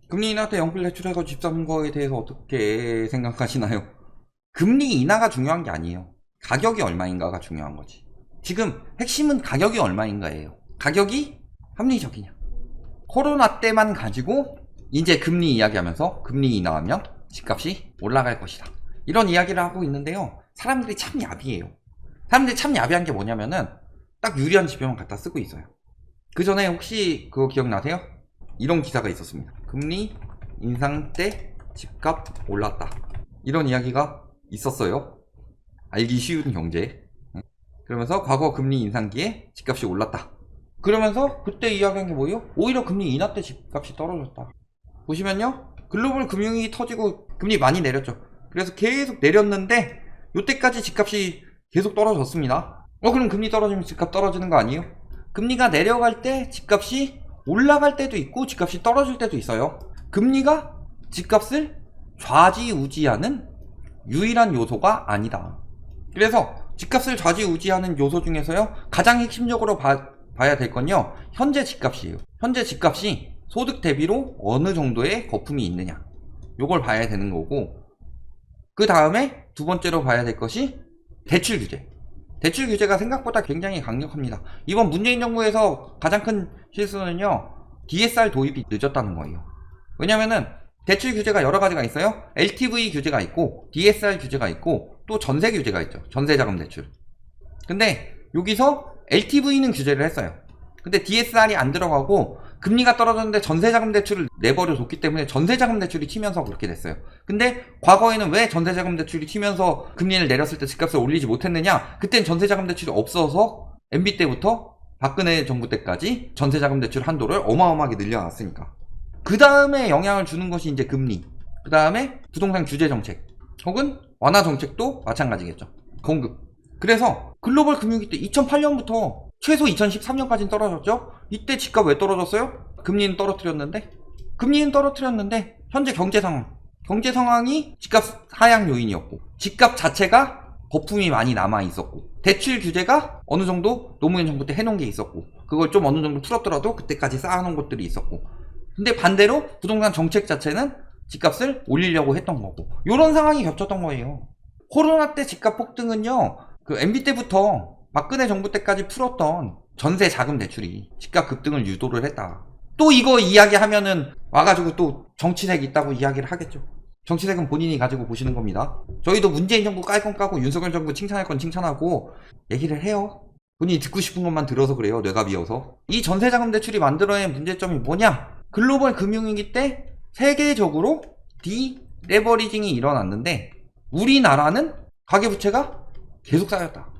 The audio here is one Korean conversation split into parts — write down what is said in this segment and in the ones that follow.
금리 인하 때 연끌 대출해서 집 사는 거에 대해서 어떻게 생각하시나요? 금리 인하가 중요한 게 아니에요. 가격이 얼마인가가 중요한 거지. 지금 핵심은 가격이 얼마인가예요. 가격이 합리적이냐. 코로나 때만 가지고 이제 금리 이야기하면서 금리 인하하면 집값이 올라갈 것이다. 이런 이야기를 하고 있는데요. 사람들이 참 야비해요. 사람들이 참 야비한 게 뭐냐면은 딱 유리한 지표만 갖다 쓰고 있어요. 그 전에 혹시 그거 기억나세요? 이런 기사가 있었습니다. 금리 인상 때 집값 올랐다. 이런 이야기가 있었어요. 알기 쉬운 경제. 그러면서 과거 금리 인상기에 집값이 올랐다. 그러면서 그때 이야기한 게 뭐예요? 오히려 금리 인하 때 집값이 떨어졌다. 보시면요. 글로벌 금융위기 터지고 금리 많이 내렸죠. 그래서 계속 내렸는데 요때까지 집값이 계속 떨어졌습니다. 그럼 금리 떨어지면 집값 떨어지는 거 아니에요? 금리가 내려갈 때 집값이 올라갈 때도 있고 집값이 떨어질 때도 있어요. 금리가 집값을 좌지우지하는 유일한 요소가 아니다. 그래서 집값을 좌지우지하는 요소 중에서요. 가장 핵심적으로 봐야 될 건요. 현재 집값이에요. 현재 집값이 소득 대비로 어느 정도의 거품이 있느냐. 요걸 봐야 되는 거고, 그 다음에 두 번째로 봐야 될 것이 대출 규제. 대출 규제가 생각보다 굉장히 강력합니다. 이번 문재인 정부에서 가장 큰 실수는요. DSR 도입이 늦었다는 거예요. 왜냐면은 대출 규제가 여러 가지가 있어요. LTV 규제가 있고 DSR 규제가 있고 또 전세 규제가 있죠. 전세자금 대출. 근데 여기서 LTV는 규제를 했어요. 근데 DSR이 안 들어가고 금리가 떨어졌는데 전세자금 대출을 내버려 뒀기 때문에 전세자금 대출이 튀면서 그렇게 됐어요. 근데 과거에는 왜 전세자금 대출이 튀면서 금리를 내렸을 때 집값을 올리지 못했느냐? 그땐 전세자금 대출이 없어서 MB 때부터 박근혜 정부 때까지 전세자금 대출 한도를 어마어마하게 늘려놨으니까. 그 다음에 영향을 주는 것이 이제 금리. 그 다음에 부동산 규제 정책. 혹은 완화 정책도 마찬가지겠죠. 공급. 그래서 글로벌 금융위기 때 2008년부터 최소 2013년까지는 떨어졌죠. 이때 집값 왜 떨어졌어요? 금리는 떨어뜨렸는데 현재 경제 상황이 집값 하향 요인이었고, 집값 자체가 거품이 많이 남아 있었고, 대출 규제가 어느 정도 노무현 정부 때 해놓은 게 있었고, 그걸 좀 어느 정도 풀었더라도 그때까지 쌓아놓은 것들이 있었고, 근데 반대로 부동산 정책 자체는 집값을 올리려고 했던 거고, 요런 상황이 겹쳤던 거예요. 코로나 때 집값 폭등은요, 그 MB 때부터 박근혜 정부 때까지 풀었던 전세 자금 대출이 집값 급등을 유도를 했다. 또 이거 이야기하면은 와가지고 또 정치색 있다고 이야기를 하겠죠. 정치색은 본인이 가지고 보시는 겁니다. 저희도 문재인 정부 깔 건 까고 윤석열 정부 칭찬할 건 칭찬하고 얘기를 해요. 본인이 듣고 싶은 것만 들어서 그래요. 뇌가 비어서. 이 전세 자금 대출이 만들어낸 문제점이 뭐냐? 글로벌 금융위기 때 세계적으로 디레버리징이 일어났는데 우리나라는 가계부채가 계속 쌓였다.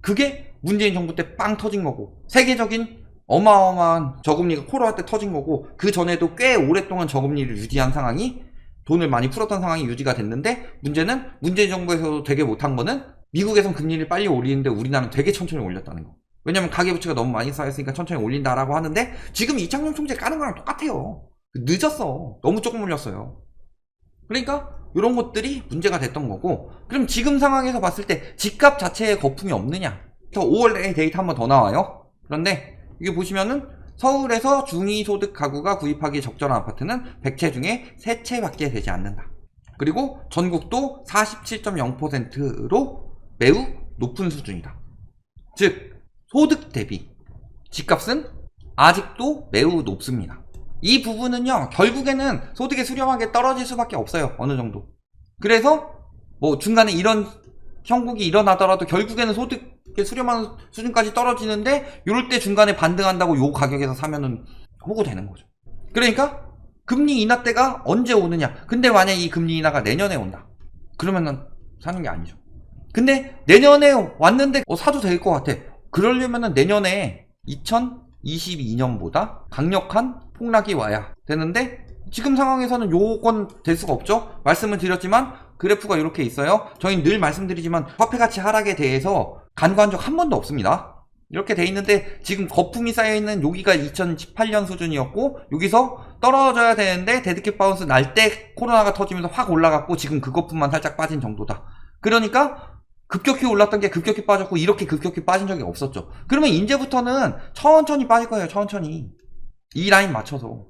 그게 문재인 정부 때 빵 터진 거고, 세계적인 어마어마한 저금리가 코로나 때 터진 거고, 그 전에도 꽤 오랫동안 저금리를 유지한 상황이, 돈을 많이 풀었던 상황이 유지가 됐는데, 문제는 문재인 정부에서도 되게 못한 거는 미국에선 금리를 빨리 올리는데 우리나라는 되게 천천히 올렸다는 거. 왜냐면 가계부채가 너무 많이 쌓였으니까 천천히 올린다라고 하는데, 지금 이창용 총재 까는 거랑 똑같아요. 늦었어. 너무 조금 올렸어요. 그러니까 이런 것들이 문제가 됐던 거고, 그럼 지금 상황에서 봤을 때 집값 자체에 거품이 없느냐? 5월에 데이터 한번 더 나와요. 그런데 이게 보시면은 서울에서 중위소득 가구가 구입하기 적절한 아파트는 100채 중에 3채밖에 되지 않는다. 그리고 전국도 47.0%로 매우 높은 수준이다. 즉 소득 대비 집값은 아직도 매우 높습니다. 이 부분은요, 결국에는 소득이 수렴하게 떨어질 수밖에 없어요. 어느 정도. 그래서 뭐 중간에 이런 형국이 일어나더라도 결국에는 소득이 수렴하는 수준까지 떨어지는데, 요럴 때 중간에 반등한다고 요 가격에서 사면은 호구되는 거죠. 그러니까 금리 인하 때가 언제 오느냐. 근데 만약 이 금리 인하가 내년에 온다. 그러면은 사는 게 아니죠. 근데 내년에 왔는데 사도 될 것 같아. 그러려면은 내년에 2022년보다 강력한 폭락이 와야 되는데, 지금 상황에서는 요건 될 수가 없죠. 말씀을 드렸지만 그래프가 이렇게 있어요. 저희는 늘 말씀드리지만 화폐가치 하락에 대해서 간과한 적 한 번도 없습니다. 이렇게 돼 있는데 지금 거품이 쌓여있는 여기가 2018년 수준이었고, 여기서 떨어져야 되는데 데드캣 바운스 날 때 코로나가 터지면서 확 올라갔고 지금 그 거품만 살짝 빠진 정도다. 그러니까 급격히 올랐던 게 급격히 빠졌고 이렇게 급격히 빠진 적이 없었죠. 그러면 이제부터는 천천히 빠질 거예요. 천천히. 이 라인 맞춰서.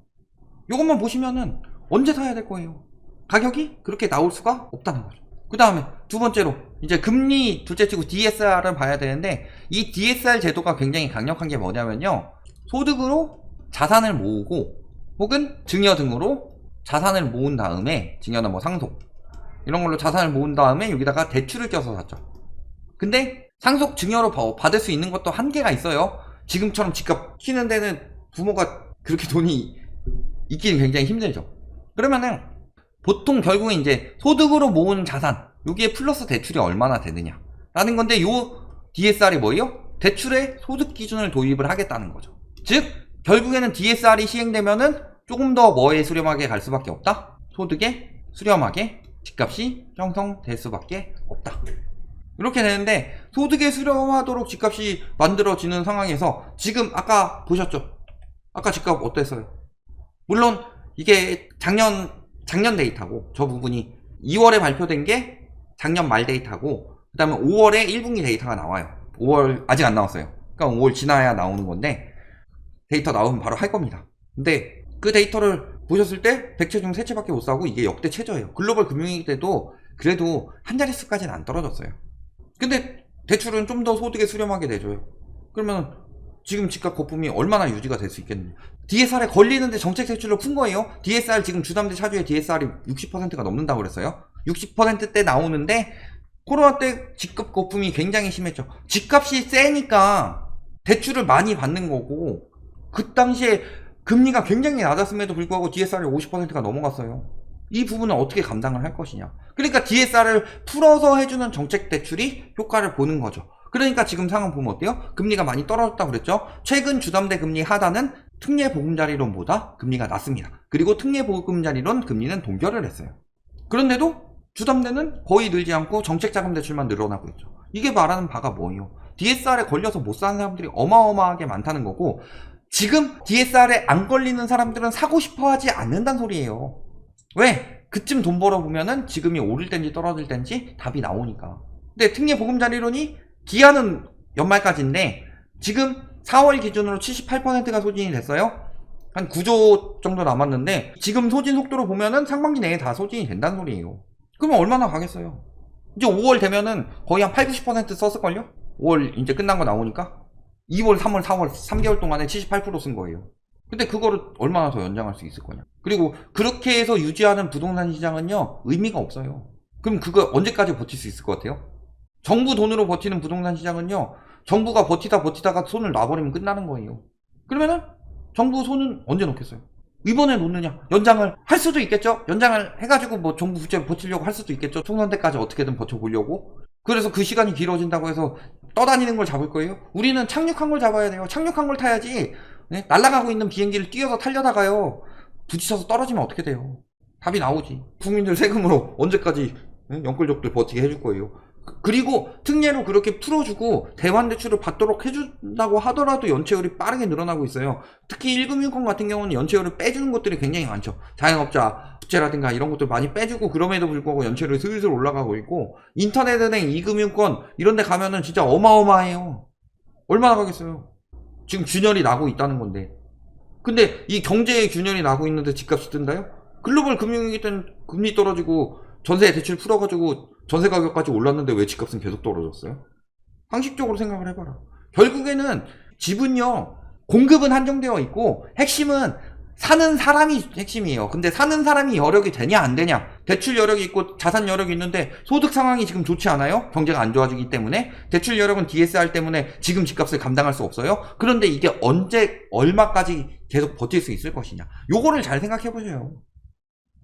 이것만 보시면은 언제 사야 될 거예요. 가격이 그렇게 나올 수가 없다는 거죠. 그 다음에 두 번째로 이제 금리 둘째치고 DSR을 봐야 되는데, 이 DSR 제도가 굉장히 강력한 게 뭐냐면요, 소득으로 자산을 모으고 혹은 증여 등으로 자산을 모은 다음에, 증여나 뭐 상속 이런 걸로 자산을 모은 다음에 여기다가 대출을 껴서 샀죠. 근데 상속 증여로 받을 수 있는 것도 한계가 있어요. 지금처럼 집값 키는 데는 부모가 그렇게 돈이 있기는 굉장히 힘들죠. 그러면은 보통 결국은 이제 소득으로 모은 자산, 여기에 플러스 대출이 얼마나 되느냐 라는 건데, 요 DSR이 뭐예요? 대출의 소득 기준을 도입을 하겠다는 거죠. 즉 결국에는 DSR이 시행되면은 조금 더 뭐에 수렴하게 갈 수밖에 없다? 소득에 수렴하게 집값이 형성될 수밖에 없다. 이렇게 되는데, 소득에 수렴하도록 집값이 만들어지는 상황에서 지금 아까 보셨죠? 아까 집값 어땠어요? 물론 이게 작년 데이터고, 저 부분이 2월에 발표된 게 작년 말 데이터고, 그 다음에 5월에 1분기 데이터가 나와요. 5월 아직 안 나왔어요. 그러니까 5월 지나야 나오는 건데, 데이터 나오면 바로 할 겁니다. 근데 그 데이터를 보셨을 때 100채 중 3채밖에 못 사고 이게 역대 최저예요. 글로벌 금융위기 때도 그래도 한 자릿수까지는 안 떨어졌어요. 근데 대출은 좀 더 소득에 수렴하게 내줘요. 그러면 지금 집값 거품이 얼마나 유지가 될 수 있겠느냐. DSR에 걸리는데 정책 대출로 푼 거예요. DSR 지금 주담대 차주의 DSR이 60%가 넘는다고 그랬어요. 60%대 나오는데 코로나 때 집값 거품이 굉장히 심했죠. 집값이 세니까 대출을 많이 받는 거고, 그 당시에 금리가 굉장히 낮았음에도 불구하고 DSR이 50%가 넘어갔어요. 이 부분은 어떻게 감당을 할 것이냐. 그러니까 DSR을 풀어서 해주는 정책 대출이 효과를 보는 거죠. 그러니까 지금 상황 보면 어때요? 금리가 많이 떨어졌다고 그랬죠. 최근 주담대 금리 하단은 특례 보금자리론보다 금리가 낮습니다. 그리고 특례 보금자리론 금리는 동결을 했어요. 그런데도 주담대는 거의 늘지 않고 정책자금 대출만 늘어나고 있죠. 이게 말하는 바가 뭐예요? DSR에 걸려서 못 사는 사람들이 어마어마하게 많다는 거고, 지금 DSR에 안 걸리는 사람들은 사고 싶어 하지 않는다는 소리예요. 왜? 그쯤 돈 벌어보면은 지금이 오를 땐지 떨어질 땐지 답이 나오니까. 근데 특례 보금자리론이 기한은 연말까지인데 지금 4월 기준으로 78%가 소진이 됐어요. 한 9조 정도 남았는데 지금 소진 속도로 보면은 상반기 내에 다 소진이 된다는 소리예요. 그러면 얼마나 가겠어요? 이제 5월 되면은 거의 한 8, 90% 썼을걸요? 5월 이제 끝난 거 나오니까 2월, 3월, 4월 3개월 동안에 78% 쓴 거예요. 근데 그거를 얼마나 더 연장할 수 있을 거냐. 그리고 그렇게 해서 유지하는 부동산 시장은요, 의미가 없어요. 그럼 그거 언제까지 버틸 수 있을 것 같아요? 정부 돈으로 버티는 부동산 시장은요, 정부가 버티다가 손을 놔버리면 끝나는 거예요. 그러면은 정부 손은 언제 놓겠어요? 이번에 놓느냐? 연장을 할 수도 있겠죠? 연장을 해가지고 뭐 정부 부채 버티려고 할 수도 있겠죠? 총선 때까지 어떻게든 버텨보려고. 그래서 그 시간이 길어진다고 해서 떠다니는 걸 잡을 거예요? 우리는 착륙한 걸 잡아야 돼요. 착륙한 걸 타야지. 네? 날아가고 있는 비행기를 뛰어서 타려다가요, 부딪혀서 떨어지면 어떻게 돼요? 답이 나오지. 국민들 세금으로 언제까지 영끌족들 버티게 해줄 거예요. 그리고 특례로 그렇게 풀어주고 대환대출을 받도록 해준다고 하더라도 연체율이 빠르게 늘어나고 있어요. 특히 1금융권 같은 경우는 연체율을 빼주는 것들이 굉장히 많죠. 자영업자 부채라든가 이런 것들 많이 빼주고, 그럼에도 불구하고 연체율이 슬슬 올라가고 있고, 인터넷은행 2금융권 이런 데 가면은 진짜 어마어마해요. 얼마나 가겠어요? 지금 균열이 나고 있다는 건데. 근데 이 경제에 균열이 나고 있는데 집값이 뜬다요? 글로벌 금융위기 때는 금리 떨어지고 전세 대출 풀어가지고 전세 가격까지 올랐는데 왜 집값은 계속 떨어졌어요? 상식적으로 생각을 해봐라. 결국에는 집은요, 공급은 한정되어 있고 핵심은 사는 사람이 핵심이에요. 근데 사는 사람이 여력이 되냐 안 되냐. 대출 여력이 있고 자산 여력이 있는데 소득 상황이 지금 좋지 않아요? 경제가 안 좋아지기 때문에. 대출 여력은 DSR 때문에 지금 집값을 감당할 수 없어요. 그런데 이게 언제 얼마까지 계속 버틸 수 있을 것이냐. 요거를 잘 생각해 보세요.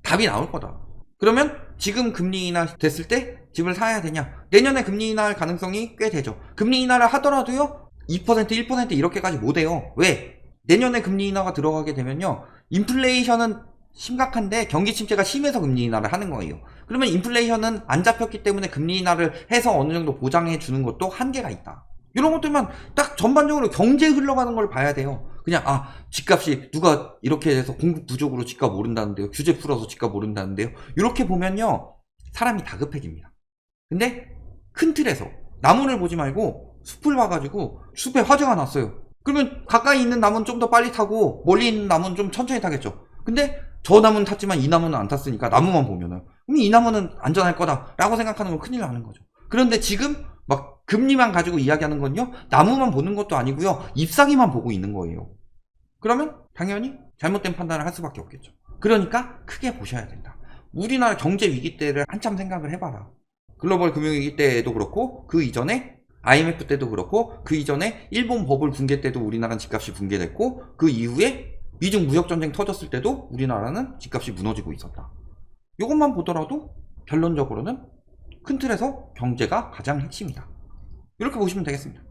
답이 나올 거다. 그러면 지금 금리 인하 됐을 때 집을 사야 되냐? 내년에 금리 인하할 가능성이 꽤 되죠. 금리 인하를 하더라도요, 2%, 1% 이렇게까지 못 해요. 왜? 내년에 금리 인하가 들어가게 되면요, 인플레이션은 심각한데 경기 침체가 심해서 금리 인하를 하는 거예요. 그러면 인플레이션은 안 잡혔기 때문에 금리 인하를 해서 어느 정도 보장해 주는 것도 한계가 있다. 이런 것들만 딱 전반적으로 경제 흘러가는 걸 봐야 돼요. 그냥 집값이 누가 이렇게 해서 공급 부족으로 집값 오른다는데요, 규제 풀어서 집값 오른다는데요, 이렇게 보면요 사람이 다급해집니다. 근데 큰 틀에서 나무를 보지 말고 숲을 봐가지고 숲에 화재가 났어요. 그러면 가까이 있는 나무는 좀 더 빨리 타고 멀리 있는 나무는 좀 천천히 타겠죠. 근데 저 나무는 탔지만 이 나무는 안 탔으니까 나무만 보면은 그럼 이 나무는 안전할 거다라고 생각하는 건 큰일 나는 거죠. 그런데 지금 막 금리만 가지고 이야기하는 건요, 나무만 보는 것도 아니고요, 잎사귀만 보고 있는 거예요. 그러면 당연히 잘못된 판단을 할 수밖에 없겠죠. 그러니까 크게 보셔야 된다. 우리나라 경제 위기 때를 한참 생각을 해봐라. 글로벌 금융위기 때도 그렇고 그 이전에 IMF 때도 그렇고 그 이전에 일본 버블 붕괴 때도 우리나라는 집값이 붕괴됐고 그 이후에 미중 무역전쟁 터졌을 때도 우리나라는 집값이 무너지고 있었다. 이것만 보더라도 결론적으로는 큰 틀에서 경제가 가장 핵심이다. 이렇게 보시면 되겠습니다.